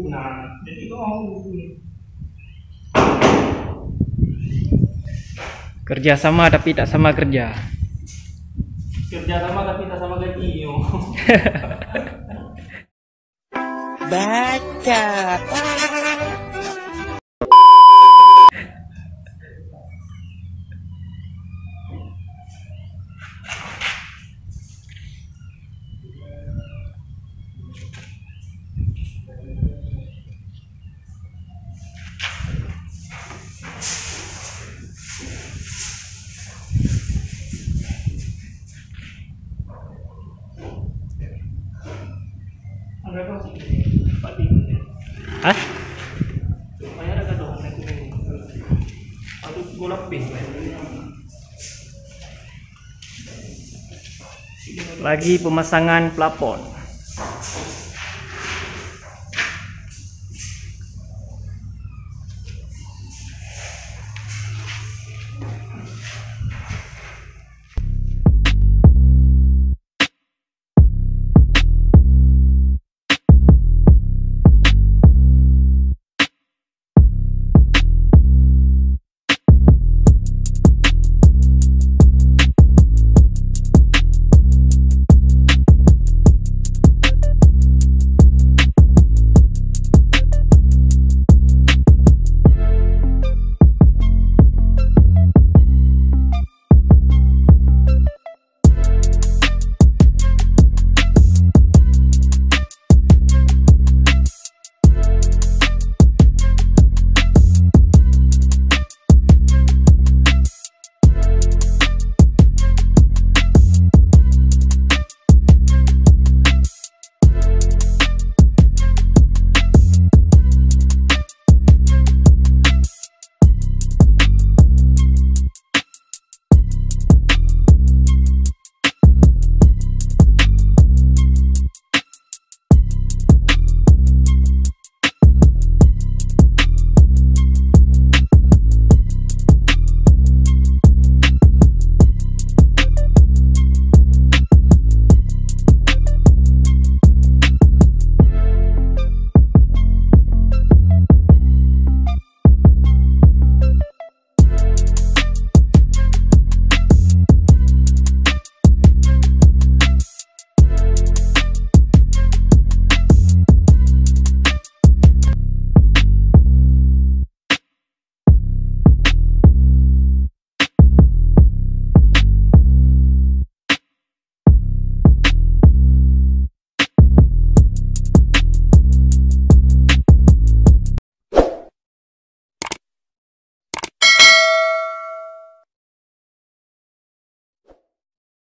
Nah, jadi kau Kerja sama tapi tak sama kerja. kerja sama tapi tak sama gaji. Baca. Ada apa sih? Padi. Hah? Bayar ada dong naik ini. Aduh, golap pin. Lagi pemasangan plafon.